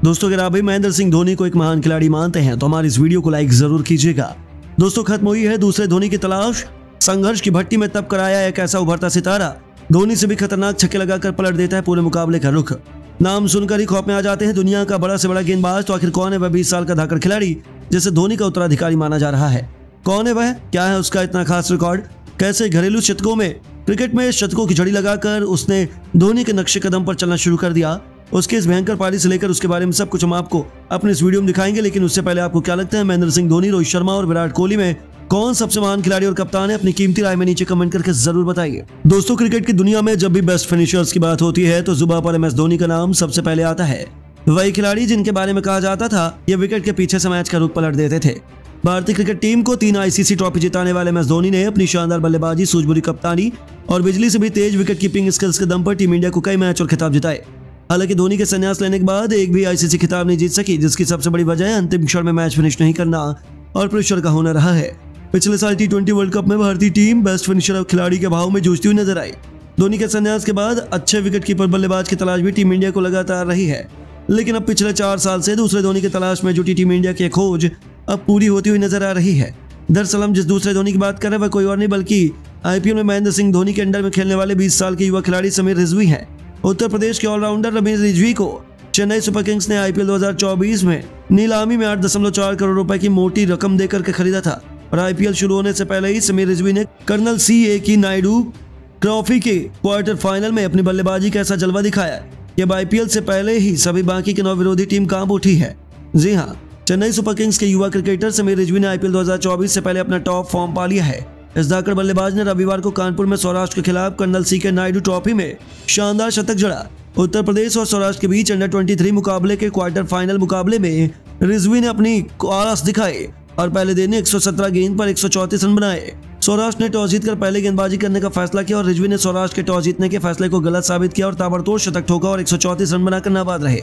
दोस्तों अगर आप भी महेंद्र सिंह धोनी को एक महान खिलाड़ी मानते हैं तो हमारी इस वीडियो को लाइक जरूर कीजिएगा। दोस्तों खत्म हुई है दूसरे धोनी की तलाश। संघर्ष की भट्टी में तब कराया एक ऐसा उभरता सितारा, धोनी से भी खतरनाक छक्के लगाकर पलट देता है पूरे मुकाबले का रुख। नाम सुनकर ही खौफ में आ जाते हैं दुनिया का बड़ा से बड़ा गेंदबाज। तो आखिर कौन है वह 20 साल का धाकड़ खिलाड़ी जिसे धोनी का उत्तराधिकारी माना जा रहा है? कौन है वह? क्या है उसका इतना खास रिकॉर्ड? कैसे घरेलू शतकों में क्रिकेट में शतकों की झड़ी लगाकर उसने धोनी के नक्शे कदम पर चलना शुरू कर दिया? उसके इस भयंकर पारी से लेकर उसके बारे में सब कुछ हम आपको अपने इस वीडियो में दिखाएंगे। लेकिन उससे पहले आपको क्या लगता है महेंद्र सिंह धोनी, रोहित शर्मा और विराट कोहली में कौन सबसे महान खिलाड़ी और कप्तान है? अपनी कीमती राय में नीचे कमेंट करके जरूर बताइए। दोस्तों क्रिकेट की दुनिया में जब भी बेस्ट फिनिशर्स की बात होती है तो जुबान पर MS धोनी का नाम सबसे पहले आता है। वही खिलाड़ी जिनके बारे में कहा जाता था ये विकेट के पीछे से मैच का रुख पलट देते थे। भारतीय क्रिकेट टीम को 3 ICC ट्रॉफी जिताने वाले MS धोनी ने अपनी शानदार बल्लेबाजी, सूझबूझ कप्तानी और बिजली से भी तेज विकेट कीपिंग स्किल्स के दम पर टीम इंडिया को कई मैच और खिताब जिताए। हालांकि धोनी के संन्यास लेने के बाद एक भी ICC खिताब नहीं जीत सकी, जिसकी सबसे बड़ी वजह अंतिम क्षण में मैच फिनिश नहीं करना और प्रेशर का होना रहा है। पिछले साल T20 वर्ल्ड कप में भारतीय टीम बेस्ट फिनिशर और खिलाड़ी के भाव में जूझती हुई नजर आई। धोनी के संन्यास के बाद अच्छे विकेट कीपर बल्लेबाज की तलाश भी टीम इंडिया को लगातार रही है। लेकिन अब पिछले 4 साल से दूसरे धोनी की तलाश में जुटी टीम इंडिया की खोज अब पूरी होती हुई नजर आ रही है। दरअसल हम जिस दूसरे धोनी की बात कर रहे हैं वह कोई और नहीं बल्कि IPL में महेंद्र सिंह धोनी के अंडर में खेलने वाले 20 साल के युवा खिलाड़ी समीर रिजवी है। उत्तर प्रदेश के ऑलराउंडर समीर रिजवी को चेन्नई सुपर किंग्स ने IPL 2024 में नीलामी में 8.4 करोड़ रुपए की मोटी रकम देकर के खरीदा था। और IPL शुरू होने से पहले ही समीर रिजवी ने कर्नल CA नायडू ट्रॉफी के क्वार्टर फाइनल में अपनी बल्लेबाजी का ऐसा जलवा दिखाया कि अब IPL से पहले ही सभी बाकी की 9 विरोधी टीम कांप उठी है। जी हाँ, चेन्नई सुपर किंग्स के युवा क्रिकेटर समीर रिजवी ने IPL 2024 से पहले अपना टॉप फॉर्म पा लिया है। इस धाकड़ बल्लेबाज ने रविवार को कानपुर में सौराष्ट्र के खिलाफ कर्नल CK नायडू ट्रॉफी में शानदार शतक जड़ा। उत्तर प्रदेश और सौराष्ट्र के बीच अंडर 23 मुकाबले के क्वार्टर फाइनल मुकाबले में रिजवी ने अपनी क्लास दिखाई और पहले दिन 117 गेंद पर 134 रन बनाए। सौराष्ट्र ने टॉस जीतकर पहले गेंदबाजी करने का फैसला किया और रिजवी ने सौराष्ट्र के टॉस जीतने के फैसले को गलत साबित किया और ताबड़तोड़ शतक ठोका और 134 रन बनाकर नाबाद रहे।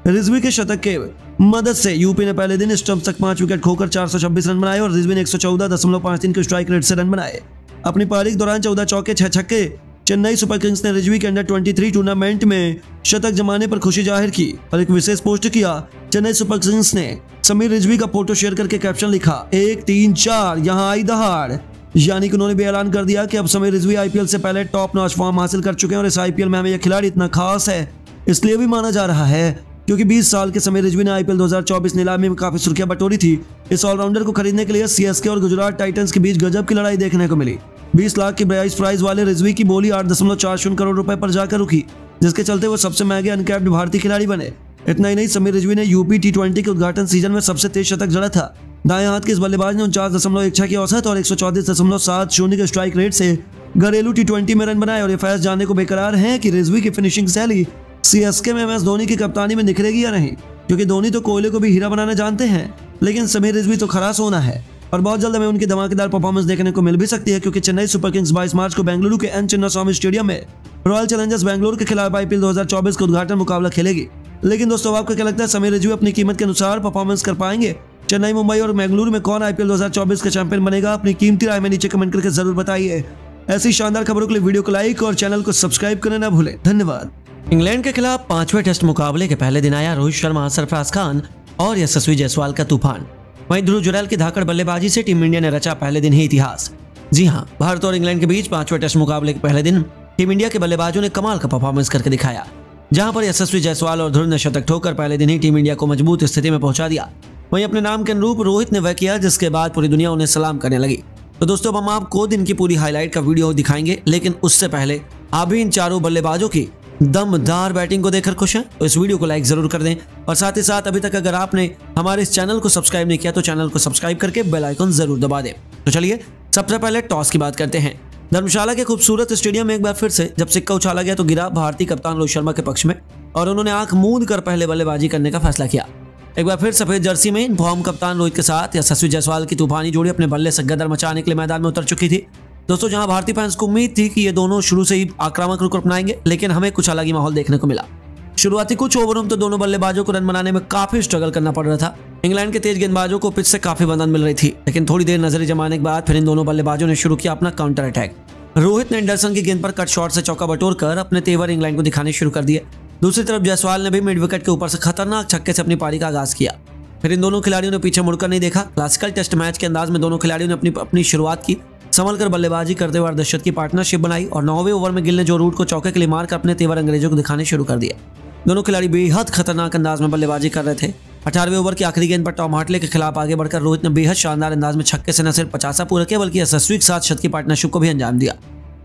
रिजवी के शतक के मदद से यूपी ने पहले दिन स्टंप्स तक 5 विकेट खोकर 426 रन बनाए और रिजवी ने 114.53 के स्ट्राइक रेट से रन बनाए। अपनी पारी के दौरान 14 चौके 6 छक्के चेन्नई सुपर किंग्स ने रिजवी के अंडर 23 टूर्नामेंट में शतक जमाने पर खुशी जाहिर की और एक विशेष पोस्ट किया। चेन्नई सुपर किंग्स ने समीर रिजवी का फोटो शेयर करके कैप्शन लिखा 1 3 4 यहाँ आई दहाड़। यानी कि उन्होंने भी ऐलान कर दिया कि अब समीर रिजवी IPL से पहले टॉप नॉच फॉर्म हासिल कर चुके हैं और इस IPL में हमें यह खिलाड़ी इतना खास है इसलिए भी माना जा रहा है क्योंकि 20 साल के समीर रिजवी ने IPL 2024 नीलामी में काफी सुर्खियां बटोरी थी। इस ऑलराउंडर को खरीदने के लिए CSK और गुजरात टाइटंस के बीच गजब की लड़ाई देखने को मिली। 20 लाख की प्राइस वाले रिजवी की बोली 8.40 करोड़ रुपए पर जाकर रुकी, जिसके चलते वो सबसे महंगे अनकैप्ड भारतीय खिलाड़ी बने। इतना ही नहीं, समीर रिजवी ने यूपी T20 के उद्घाटन सीजन में सबसे तेज शतक जड़ा था। दाएं हाथ के इस बल्लेबाज ने 49.16 की औसत और 134.70 के स्ट्राइक रेट से घरेलू T20 में रन बनाए और ये फैसला जानने को बेकरार है कि रिजवी की फिनिशिंग शैली CSK में MS धोनी की कप्तानी में निखरेगी या नहीं, क्योंकि धोनी तो कोहली को भी हीरा बनाना जानते हैं लेकिन समीर रिजवी तो खरा सोना है। और बहुत जल्द हमें उनकी धमाकेदार परफॉर्मेंस देखने को मिल भी सकती है क्योंकि चेन्नई सुपर किंग्स 22 मार्च को बेंगलुरु के N चिन्नास्वामी स्टेडियम में रॉयल चैलेंजर्स बेंगलुरु के खिलाफ IPL 2024 का उद्घाटन मुकाबला खेलेगी। लेकिन दोस्तों आपको क्या लगता है समीर रिजवी अपनी कीमत के अनुसार परफॉर्मेंस कर पाएंगे? चेन्नई, मुंबई और बेंगलुरु में कौन IPL 2024 का चैंपियन बनेगा? अपनी कीमती राय में नीचे कमेंट करके जरूर बताइए। ऐसी शानदार खबरों के लिए वीडियो को लाइक और चैनल को सब्सक्राइब करना ना भूलें। धन्यवाद। इंग्लैंड के खिलाफ 5वें टेस्ट मुकाबले के पहले दिन आया रोहित शर्मा, सरफराज खान और यशस्वी जायसवाल का तूफान। वहीं ध्रुव जुरैल की धाकड़ बल्लेबाजी से टीम इंडिया ने रचा पहले दिन ही इतिहास। जी हां, भारत और इंग्लैंड के बीच 5वें टेस्ट मुकाबले के पहले दिन टीम इंडिया के बल्लेबाजों ने कमाल का परफॉर्मेंस करके दिखाया, जहां पर यशस्वी जायसवाल और ध्रुव ने शतक ठोकर पहले दिन ही टीम इंडिया को मजबूत स्थिति में पहुंचा दिया। वहीं अपने नाम के अनुरूप रोहित ने वह किया जिसके बाद पूरी दुनिया उन्हें सलाम करने लगी। तो दोस्तों हम आपको दिन की पूरी हाईलाइट का वीडियो दिखाएंगे, लेकिन उससे पहले आप भी इन चारों बल्लेबाजों की दमदार बैटिंग को देखकर खुश हैं तो इस वीडियो को लाइक जरूर कर दें और साथ ही साथ अभी तक अगर आपने हमारे इस चैनल को सब्सक्राइब नहीं किया तो चैनल को सब्सक्राइब करके बेल आइकन जरूर दबा दें। तो चलिए सबसे पहले टॉस की बात करते हैं। धर्मशाला के खूबसूरत स्टेडियम में एक बार फिर से जब सिक्का उछाला गया तो गिरा भारतीय कप्तान रोहित शर्मा के पक्ष में और उन्होंने आंख मूंद कर पहले बल्लेबाजी करने का फैसला किया। एक बार फिर सफेद जर्सी में फॉर्म कप्तान रोहित के साथ यशस्वी जायसवाल की तूफानी जोड़ी अपने बल्ले से गदर मचाने के लिए मैदान में उतर चुकी थी। दोस्तों जहां भारतीय फैंस को उम्मीद थी कि ये दोनों शुरू से ही आक्रामक रुख अपनाएंगे, लेकिन हमें कुछ अलग ही माहौल देखने को मिला। शुरुआती कुछ ओवरों में तो दोनों बल्लेबाजों को रन बनाने में काफी स्ट्रगल करना पड़ रहा था। इंग्लैंड के तेज गेंदबाजों को पिच से काफी मदद मिल रही थी, लेकिन थोड़ी देर नजरें जमाने के बाद फिर इन दोनों बल्लेबाजों ने शुरू किया अपना काउंटर अटैक। रोहित ने एंडरसन की गेंद पर कट शॉट से चौका बटोर कर अपने तेवर इंग्लैंड को दिखाने शुरू कर दिए। दूसरी तरफ जायसवाल ने भी मिड विकेट के ऊपर से खतरनाक छक्के से अपनी पारी का आगाज किया। फिर इन दोनों खिलाड़ियों ने पीछे मुड़कर नहीं देखा। क्लासिकल टेस्ट मैच के अंदाज में दोनों खिलाड़ियों ने अपनी शुरुआत की, संभल कर बल्लेबाजी करते हुए अर्धशतक की पार्टनरशिप बनाई और 9वें ओवर में गिल ने जो रूट को चौके के लिए मारकर अपने तेवर अंग्रेजों को दिखाने शुरू कर दिया। दोनों खिलाड़ी बेहद खतरनाक अंदाज में बल्लेबाजी कर रहे थे। 18वें ओवर की आखिरी गेंद पर टॉम हार्टले के खिलाफ आगे बढ़कर रोहित ने बेहद शानदार अंदाज में छक्के से न सिर्फ 50 पूरा किया बल्कि यशस्वी के साथ शतकीय पार्टनरशिप को भी अंजाम दिया।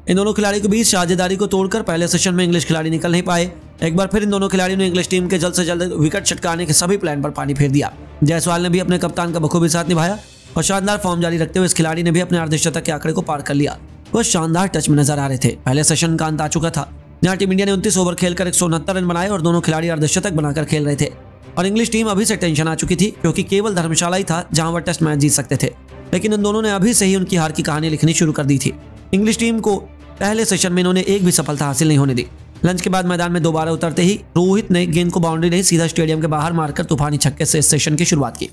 इन दोनों खिलाड़ियों के बीच साझेदारी को तोड़कर पहले सेशन में इंग्लिश खिलाड़ी निकल नहीं पाए। एक बार फिर इन दोनों खिलाड़ियों ने इंग्लिश टीम के जल्द से जल्द विकेट छटकाने के सभी प्लान पर पानी फेर दिया। जायसवाल ने भी अपने कप्तान का बखूबी साथ निभाया और शानदार फॉर्म जारी रखते हुए इस खिलाड़ी ने भी अपने अर्धशतक के आंकड़े को पार कर लिया। वह शानदार टच में नजर आ रहे थे। पहले सेशन का अंत आ चुका था जहां टीम इंडिया ने 29 ओवर खेलकर 169 रन बनाए और दोनों खिलाड़ी अर्धशतक बनाकर खेल रहे थे और इंग्लिश टीम अभी से टेंशन आ चुकी थी क्योंकि केवल धर्मशाला ही था जहां वह टेस्ट मैच जीत सकते थे। लेकिन इन दोनों ने अभी से ही उनकी हार की कहानी लिखनी शुरू कर दी थी। इंग्लिश टीम को पहले सेशन में इन्होंने एक भी सफलता हासिल नहीं होने दी। लंच के बाद मैदान में दोबारा उतरते ही रोहित ने गेंद को बाउंड्री नहीं सीधा स्टेडियम के बाहर मारकर तूफानी छक्के से इस सेशन की शुरुआत की।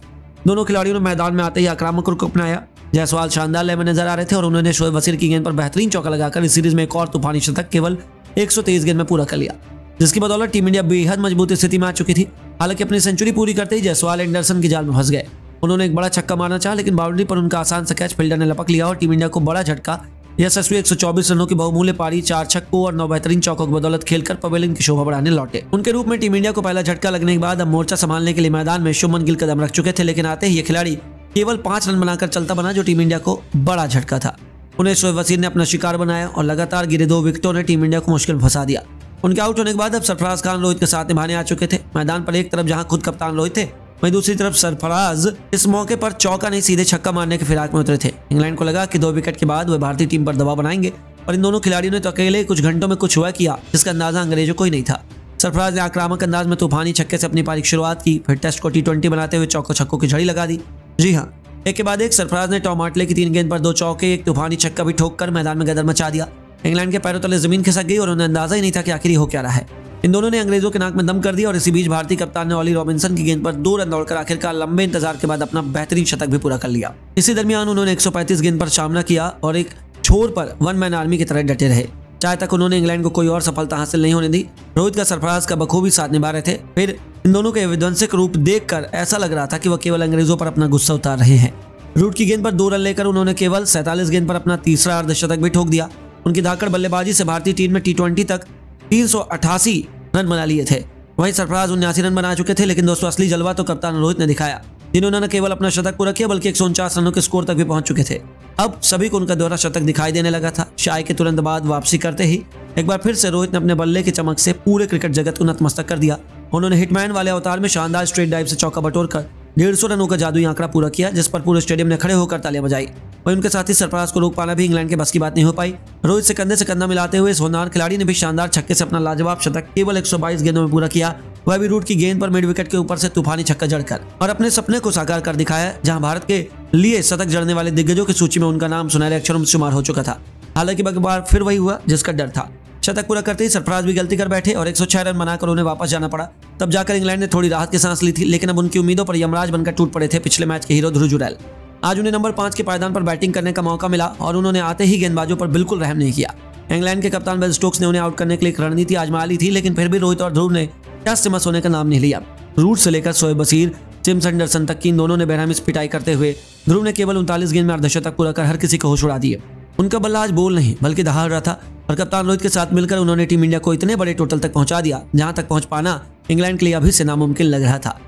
दोनों खिलाड़ियों ने मैदान में आते ही आक्रामक रुख अपनाया। जायसवाल शानदार लय में नजर आ रहे थे और उन्होंने शोएब वसीर की गेंद पर बेहतरीन चौका लगाकर इस सीरीज में एक और तूफानी शतक केवल 123 गेंद में पूरा कर लिया, जिसकी बदौलत टीम इंडिया बेहद मजबूत स्थिति में आ चुकी थी। हालांकि अपनी सेंचुरी पूरी करते ही जायसवाल एंडरसन की जाल में फंस गए। उन्होंने एक बड़ा छक्का मारना चाहा लेकिन बाउंड्री पर उनका आसान सा कैच फील्डर ने लपक लिया और टीम इंडिया को बड़ा झटका। यशस्वी 124 रनों की बहुमूल्य पारी, 4 छक्कों और 9 बेहतरीन चौकों की बदौलत खेलकर पवेलियन की शोभा बढ़ाने लौटे। उनके रूप में टीम इंडिया को पहला झटका लगने के बाद अब मोर्चा संभालने के लिए मैदान में शुभमन गिल कदम रख चुके थे, लेकिन आते ही ये खिलाड़ी केवल 5 रन बनाकर चलता बना जो टीम इंडिया को बड़ा झटका था। उन्हें शोएब वसीर ने अपना शिकार बनाया और लगातार गिरे 2 विकेटों ने टीम इंडिया को मुश्किल में फंसा दिया। उनके आउट होने के बाद अब सरफराज खान रोहित के साथ निभाने आ चुके थे। मैदान पर एक तरफ जहां खुद कप्तान रोहित थे वहीं दूसरी तरफ सरफराज इस मौके पर चौका नहीं सीधे छक्का मारने के फिराक में उतरे थे। इंग्लैंड को लगा कि 2 विकेट के बाद वे भारतीय टीम पर दबाव बनाएंगे और इन दोनों खिलाड़ियों ने तो अकेले कुछ घंटों में कुछ हुआ किया जिसका अंदाजा अंग्रेजों को ही नहीं था। सरफराज ने आक्रामक अंदाज में तूफानी छक्के से अपनी पारी की शुरुआत की, फिर टेस्ट को T20 बनाते हुए चौकों छक्कों की झड़ी लगा दी। जी हाँ, एक के बाद एक सरफराज ने टॉम हार्टले की 3 गेंद पर 2 चौके, एक तूफानी छक्का भी ठोक कर मैदान में गदर मचा दिया। इंग्लैंड के पैरों तले जमीन खिसक गई और उन्हें अंदाजा ही नहीं था कि आखिर हो क्या रहा है। इन दोनों ने अंग्रेजों के नाक में दम कर दिया और इसी बीच भारतीय कप्तान ने ऑली रॉबिन्सन की गेंद पर 2 रन दौड़कर आखिरकार लंबे इंतजार के बाद अपना बेहतरीन शतक भी पूरा कर लिया। इसी दरमियान उन्होंने 135 गेंद पर सामना किया और एक छोर पर 1 मैन आर्मी की तरह डटे रहे। चाहे तक उन्होंने इंग्लैंड को कोई और सफलता हासिल नहीं होने दी। रोहित का सरफराज का बखूबी साथ निभा रहे थे। फिर इन दोनों के विध्वंसक रूप देखकर ऐसा लग रहा था कि वह केवल अंग्रेजों पर अपना गुस्सा उतार रहे हैं। रूट की गेंद पर 2 रन लेकर उन्होंने केवल 47 गेंद पर अपना तीसरा अर्धशतक भी ठोक दिया। उनकी धाकड़ बल्लेबाजी से भारतीय टीम में T20 तक 388 रन बना लिए थे। वहीं सरफराज 79 रन बना चुके थे। लेकिन दोस्तों असली जलवा तो कप्तान रोहित ने दिखाया, जिन्होंने न केवल अपना शतक पूरा किया बल्कि 149 रनों के स्कोर तक भी पहुंच चुके थे। अब सभी को उनका दोहरा शतक दिखाई देने लगा था। शाय के तुरंत बाद वापसी करते ही एक बार फिर से रोहित ने अपने बल्ले की चमक से पूरे क्रिकेट जगत को नतमस्तक कर दिया। उन्होंने हिटमैन वाले अवतार में शानदार स्ट्रेट ड्राइव से चौका बटोरकर 150 रनों का जादुई आंकड़ा पूरा किया, जिस पर पूरे स्टेडियम ने खड़े होकर तालियां बजाई। वहीं उनके साथी सरफराज को रोक पाना भी इंग्लैंड के बस की बात नहीं हो पाई। रोहित से कंधा मिलाते हुए इस होनहार खिलाड़ी ने भी शानदार छक्के से अपना लाजवाब शतक केवल 122 गेंदों में पूरा किया, वह भी रूट की गेंद पर मिड विकेट के ऊपर से तूफानी छक्का जड़कर, और अपने सपने को साकार कर दिखाया। जहां भारत के लिए शतक जड़ने वाले दिग्गजों की सूची में उनका नाम सुनहरे अक्षरों में शुमार हो चुका था। हालांकि एक बार फिर वही हुआ जिसका डर था। शतक पूरा करते ही सरफराज भी गलती कर बैठे और 106 रन बनाकर उन्हें वापस जाना पड़ा। तब जाकर इंग्लैंड ने थोड़ी राहत की सांस ली थी, लेकिन अब उनकी उम्मीदों पर यमराज बनकर टूट पड़े थे पिछले मैच के हीरो ध्रुव जुरैल। आज उन्हें नंबर 5 के पायदान पर बैटिंग करने का मौका मिला और उन्होंने आते ही गेंदबाजों पर बिल्कुल रहम नहीं किया। इंग्लैंड के कप्तान बेन स्टोक्स ने उन्हें आउट करने के लिए एक रणनीति आजमा ली थी, लेकिन फिर भी रोहित और ध्रुव ने टेस्ट से मस होने का नाम नहीं लिया। रूट से लेकर शोएब वसीर, टिम एंडरसन तक की इन दोनों ने बेरहमी से पिटाई करते हुए ध्रुव ने केवल 39 गेंद में अर्धशतक पूरा कर हर किसी को होश उड़ा दिए। उनका बल्ला आज बोल नहीं बल्कि दहाड़ रहा था और कप्तान रोहित के साथ मिलकर उन्होंने टीम इंडिया को इतने बड़े टोटल तक पहुंचा दिया जहां तक पहुंच पाना इंग्लैंड के लिए अभी से नामुमकिन लग रहा था।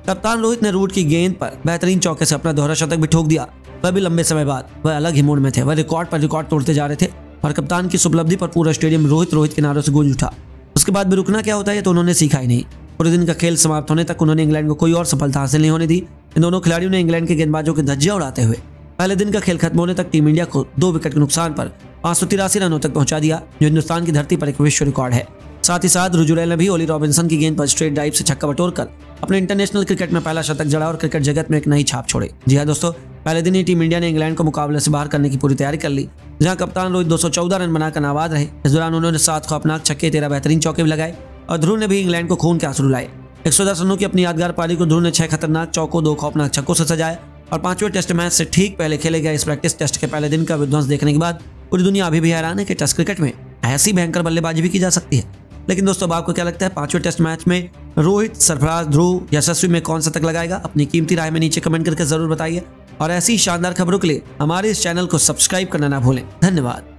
कप्तान रोहित ने रूट की गेंद पर बेहतरीन चौके से अपना दोहरा शतक भी ठोक दिया, वह भी लंबे समय बाद। वह अलग ही मूड में थे, वह रिकॉर्ड पर रिकॉर्ड तोड़ते जा रहे थे और कप्तान की इस उपलब्धि पर पूरा स्टेडियम रोहित के नारों से गूंज उठा। उसके बाद भी रुकना क्या होता है तो उन्होंने सीखा ही नहीं। पूरे दिन का खेल समाप्त होने तक उन्होंने इंग्लैंड को कोई और सफलता हासिल नहीं होने दी। इन दोनों खिलाड़ियों ने इंग्लैंड के गेंदबाजों के धज्जियां उड़ाते हुए पहले दिन का खेल खत्म होने तक टीम इंडिया को 2 विकेट के नुकसान पर 583 रनों तक पहुंचा दिया, जो हिंदुस्तान की धरती पर एक विश्व रिकॉर्ड है। साथ ही साथ ध्रुव जुरैल ने भी ओली रॉबिन्सन की गेंद पर स्ट्रेट ड्राइव से छक्का बटोरकर अपने इंटरनेशनल क्रिकेट में पहला शतक जड़ा और क्रिकेट जगत में एक नई छाप छोड़ी। जी हाँ दोस्तों, पहले दिन ही टीम इंडिया ने इंग्लैंड को मुकाबले से बाहर करने की पूरी तैयारी कर ली, जहां कप्तान रोहित 214 रन बनाकर नाबाद रहे। इस दौरान उन्होंने 7 खौफनाक छक्के, 13 बेहतरीन चौके भी लगाए और ध्रुव ने भी इंग्लैंड को खून के आंसू रुलाए। 110 रनों की अपनी यादगार पारी को ध्रुव ने 6 खतरनाक चौकों, 2 खौफनाक छक्कों से सजाया और 5वें टेस्ट मैच से ठीक पहले खेले गए इस प्रैक्टिस टेस्ट के पहले दिन का विध्वंस देखने के बाद पूरी दुनिया अभी भी हैरान है कि टेस्ट क्रिकेट में ऐसी भयंकर बल्लेबाजी भी की जा सकती है। लेकिन दोस्तों अब आपको क्या लगता है 5वें टेस्ट मैच में रोहित, सरफराज, ध्रुव, यशस्वी में कौन सा तक लगाएगा? अपनी कीमती राय में नीचे कमेंट करके जरूर बताइए और ऐसी शानदार खबरों के लिए हमारे इस चैनल को सब्सक्राइब करना ना भूलें। धन्यवाद।